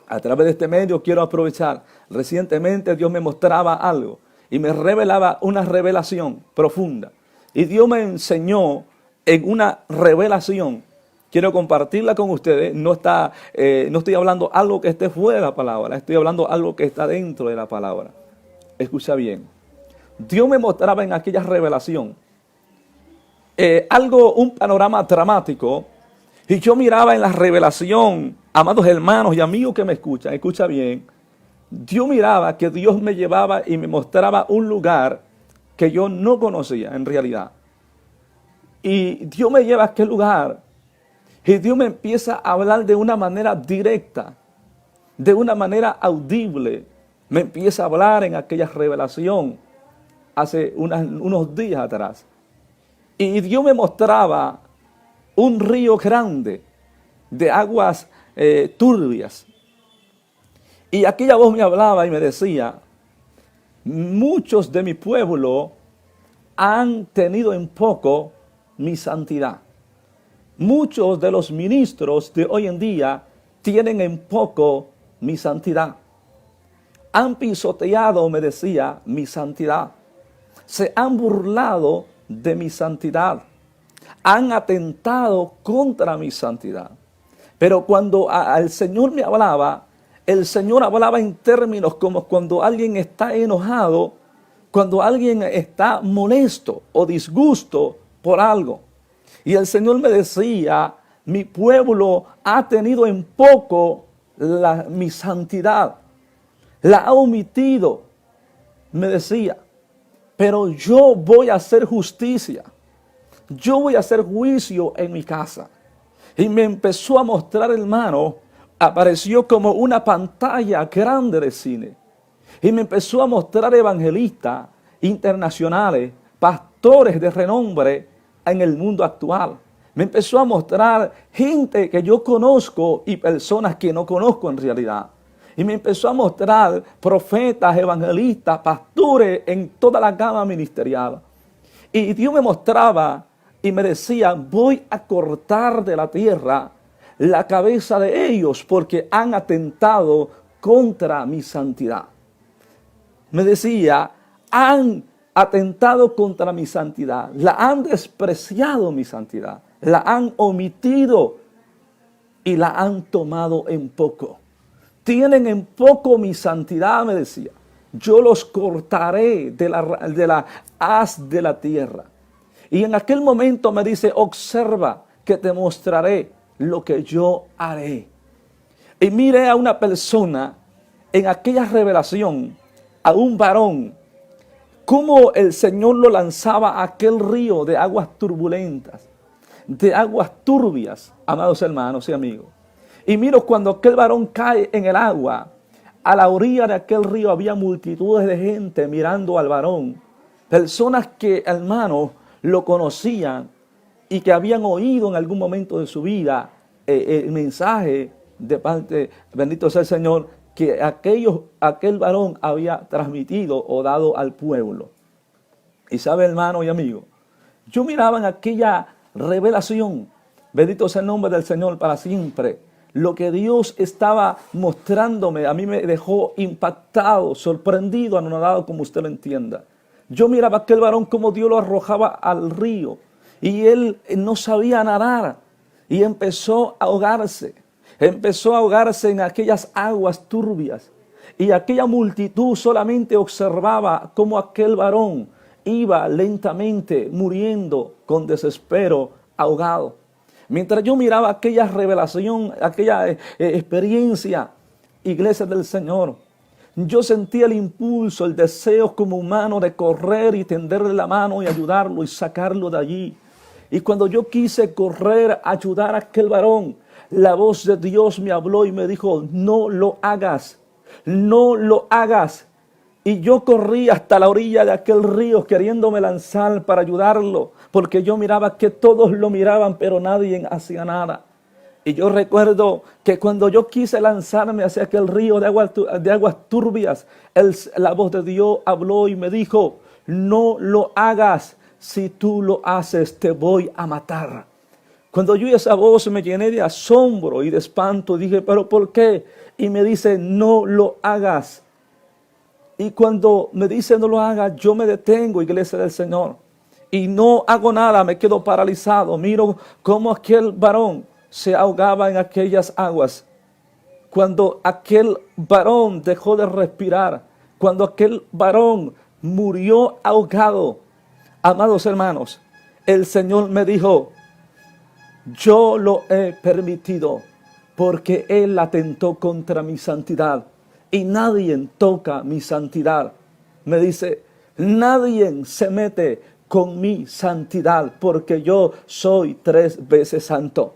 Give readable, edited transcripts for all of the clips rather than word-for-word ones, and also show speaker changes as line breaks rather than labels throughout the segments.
A través de este medio quiero aprovechar. Recientemente Dios me mostraba algo y me revelaba una revelación profunda. Y Dios me enseñó en una revelación. Quiero compartirla con ustedes. No estoy hablando algo que esté fuera de la palabra. Estoy hablando algo que está dentro de la palabra. Escucha bien. Dios me mostraba en aquella revelación un panorama dramático. Y yo miraba en la revelación, amados hermanos y amigos que me escuchan, escucha bien. Yo miraba que Dios me llevaba y me mostraba un lugar que yo no conocía en realidad. Y Dios me lleva a aquel lugar y Dios me empieza a hablar de una manera directa, de una manera audible. Me empieza a hablar en aquella revelación hace unos días atrás. Y Dios me mostraba un río grande de aguas turbias. Y aquella voz me hablaba y me decía, muchos de mi pueblo han tenido en poco mi santidad. Muchos de los ministros de hoy en día tienen en poco mi santidad. Han pisoteado, me decía, mi santidad. Se han burlado de mi santidad. Han atentado contra mi santidad. Pero cuando el Señor me hablaba, el Señor hablaba en términos como cuando alguien está enojado, cuando alguien está molesto o disgusto por algo. Y el Señor me decía, mi pueblo ha tenido en poco mi santidad, la ha omitido, me decía, pero yo voy a hacer justicia. Yo voy a hacer juicio en mi casa. Y me empezó a mostrar, hermano, apareció como una pantalla grande de cine. Y me empezó a mostrar evangelistas internacionales, pastores de renombre en el mundo actual. Me empezó a mostrar gente que yo conozco y personas que no conozco en realidad. Y me empezó a mostrar profetas, evangelistas, pastores en toda la gama ministerial. Y Dios me mostraba y me decía, voy a cortar de la tierra la cabeza de ellos porque han atentado contra mi santidad. Me decía, han atentado contra mi santidad, la han despreciado mi santidad, la han omitido y la han tomado en poco. Tienen en poco mi santidad, me decía. Yo los cortaré de la haz de la tierra. Y en aquel momento me dice, observa que te mostraré lo que yo haré. Y mire a una persona en aquella revelación, a un varón, cómo el Señor lo lanzaba a aquel río de aguas turbulentas, de aguas turbias, amados hermanos y amigos. Y miro cuando aquel varón cae en el agua, a la orilla de aquel río había multitudes de gente mirando al varón. Personas que, hermanos, lo conocían y que habían oído en algún momento de su vida el mensaje de parte, bendito sea el Señor, que aquel varón había transmitido o dado al pueblo. Y sabe, hermano y amigo, yo miraba en aquella revelación, bendito sea el nombre del Señor para siempre, lo que Dios estaba mostrándome, a mí me dejó impactado, sorprendido, anonadado, como usted lo entienda. Yo miraba a aquel varón como Dios lo arrojaba al río y él no sabía nadar y empezó a ahogarse en aquellas aguas turbias y aquella multitud solamente observaba cómo aquel varón iba lentamente muriendo con desespero, ahogado. Mientras yo miraba aquella revelación, aquella experiencia, iglesia del Señor, yo sentía el impulso, el deseo como humano de correr y tenderle la mano y ayudarlo y sacarlo de allí. Y cuando yo quise correr a ayudar a aquel varón, la voz de Dios me habló y me dijo, no lo hagas, no lo hagas. Y yo corrí hasta la orilla de aquel río queriéndome lanzar para ayudarlo, porque yo miraba que todos lo miraban, pero nadie hacía nada. Y yo recuerdo que cuando yo quise lanzarme hacia aquel río de aguas turbias, la voz de Dios habló y me dijo, no lo hagas, si tú lo haces te voy a matar. Cuando yo oí esa voz me llené de asombro y de espanto. Dije, ¿pero por qué? Y me dice, no lo hagas. Y cuando me dice no lo hagas, yo me detengo, iglesia del Señor. Y no hago nada, me quedo paralizado. Miro cómo aquel varón se ahogaba en aquellas aguas. Cuando aquel varón dejó de respirar, cuando aquel varón murió ahogado, amados hermanos, el Señor me dijo, yo lo he permitido porque Él atentó contra mi santidad y nadie toca mi santidad. Me dice, nadie se mete con mi santidad porque yo soy 3 veces santo.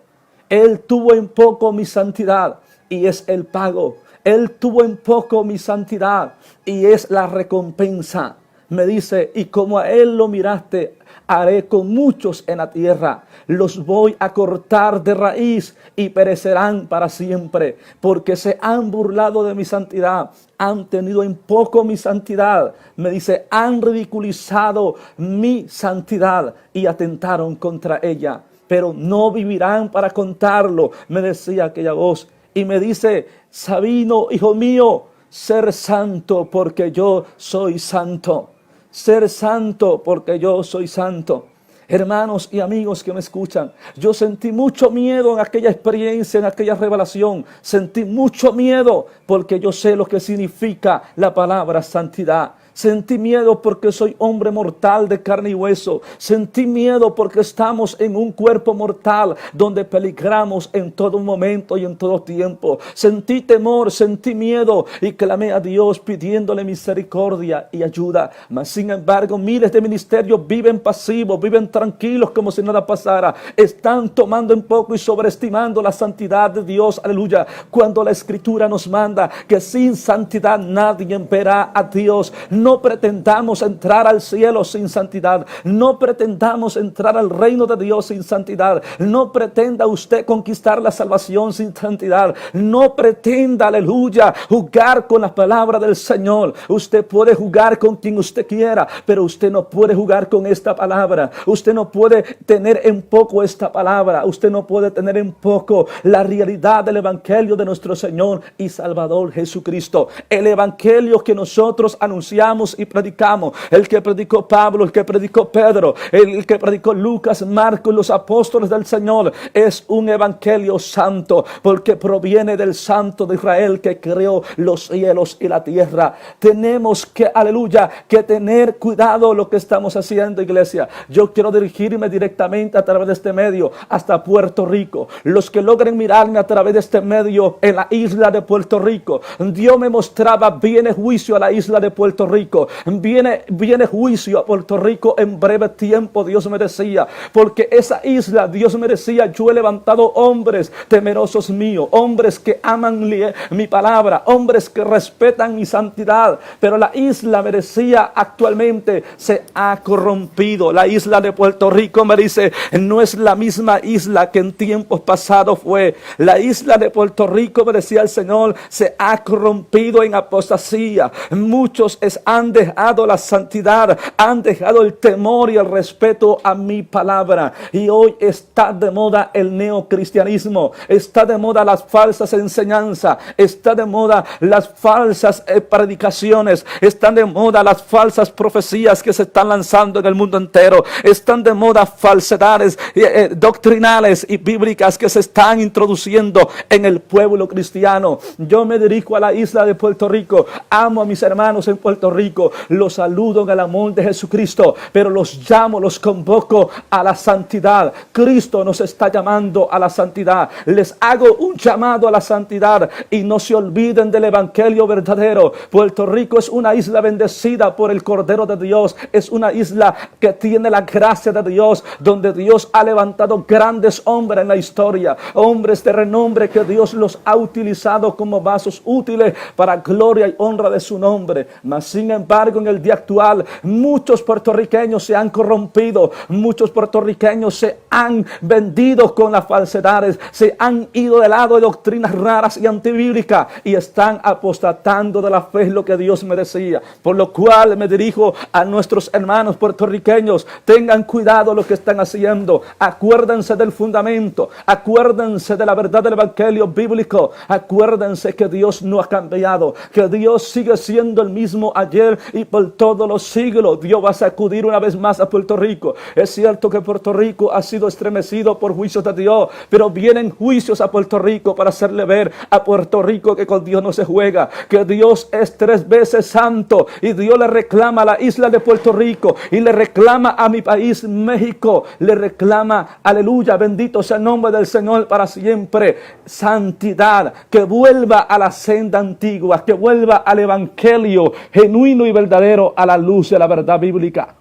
Él tuvo en poco mi santidad y es el pago. Él tuvo en poco mi santidad y es la recompensa. Me dice, y como a Él lo miraste, haré con muchos en la tierra. Los voy a cortar de raíz y perecerán para siempre, porque se han burlado de mi santidad, han tenido en poco mi santidad. Me dice, han ridiculizado mi santidad y atentaron contra ella, pero no vivirán para contarlo, me decía aquella voz. Y me dice, Sabino, hijo mío, ser santo porque yo soy santo. Ser santo porque yo soy santo. Hermanos y amigos que me escuchan, yo sentí mucho miedo en aquella experiencia, en aquella revelación. Sentí mucho miedo porque yo sé lo que significa la palabra santidad. Sentí miedo porque soy hombre mortal de carne y hueso. Sentí miedo porque estamos en un cuerpo mortal donde peligramos en todo momento y en todo tiempo. Sentí temor, sentí miedo y clamé a Dios pidiéndole misericordia y ayuda. Mas sin embargo, miles de ministerios viven pasivos, viven tranquilos como si nada pasara. Están tomando en poco y sobreestimando la santidad de Dios. Aleluya. Cuando la Escritura nos manda que sin santidad nadie verá a Dios. No pretendamos entrar al cielo sin santidad. No pretendamos entrar al reino de Dios sin santidad. No pretenda usted conquistar la salvación sin santidad. No pretenda, aleluya, jugar con la palabra del Señor. Usted puede jugar con quien usted quiera, pero usted no puede jugar con esta palabra. Usted no puede tener en poco esta palabra. Usted no puede tener en poco la realidad del evangelio de nuestro Señor y Salvador Jesucristo. El evangelio que nosotros anunciamos y predicamos, el que predicó Pablo, el que predicó Pedro, el que predicó Lucas, Marcos, los apóstoles del Señor, es un evangelio santo, porque proviene del Santo de Israel que creó los cielos y la tierra. Tenemos que, aleluya, que tener cuidado lo que estamos haciendo, iglesia. Yo quiero dirigirme directamente a través de este medio hasta Puerto Rico. Los que logren mirarme a través de este medio en la isla de Puerto Rico, Dios me mostraba, viene juicio a la isla de Puerto Rico. Viene juicio a Puerto Rico en breve tiempo, Dios me decía, porque esa isla, Dios me decía, yo he levantado hombres temerosos míos, hombres que aman mi palabra, hombres que respetan mi santidad, pero la isla, me decía, actualmente se ha corrompido. La isla de Puerto Rico, me dice, no es la misma isla que en tiempos pasados fue. La isla de Puerto Rico, me decía el Señor, se ha corrompido en apostasía. Muchos han dejado la santidad, han dejado el temor y el respeto a mi palabra. Y hoy está de moda el neocristianismo, está de moda las falsas enseñanzas, está de moda las falsas predicaciones, están de moda las falsas profecías que se están lanzando en el mundo entero, están de moda falsedades doctrinales y bíblicas que se están introduciendo en el pueblo cristiano. Yo me dirijo a la isla de Puerto Rico, amo a mis hermanos en Puerto Rico, los saludo en el amor de Jesucristo, pero los llamo, los convoco a la santidad. Cristo nos está llamando a la santidad. Les hago un llamado a la santidad y no se olviden del evangelio verdadero. Puerto Rico es una isla bendecida por el Cordero de Dios, es una isla que tiene la gracia de Dios, donde Dios ha levantado grandes hombres en la historia, hombres de renombre que Dios los ha utilizado como vasos instrumentos útiles para gloria y honra de su nombre. Mas sin embargo, en el día actual, muchos puertorriqueños se han corrompido, muchos puertorriqueños se han vendido con las falsedades, se han ido del lado de doctrinas raras y antibíblicas y están apostatando de la fe, lo que Dios me decía. Por lo cual me dirijo a nuestros hermanos puertorriqueños: tengan cuidado lo que están haciendo, acuérdense del fundamento, acuérdense de la verdad del evangelio bíblico, acuérdense que Dios no ha cambiado, que Dios sigue siendo el mismo ayer y por todos los siglos. Dios va a sacudir una vez más a Puerto Rico. Es cierto que Puerto Rico ha sido estremecido por juicios de Dios, pero vienen juicios a Puerto Rico para hacerle ver a Puerto Rico que con Dios no se juega, que Dios es 3 veces santo, y Dios le reclama a la isla de Puerto Rico y le reclama a mi país México, le reclama, aleluya, bendito sea el nombre del Señor para siempre, santidad, que vuelva a la senda antigua, que vuelva al evangelio genuino y verdadero, a la luz de la verdad bíblica.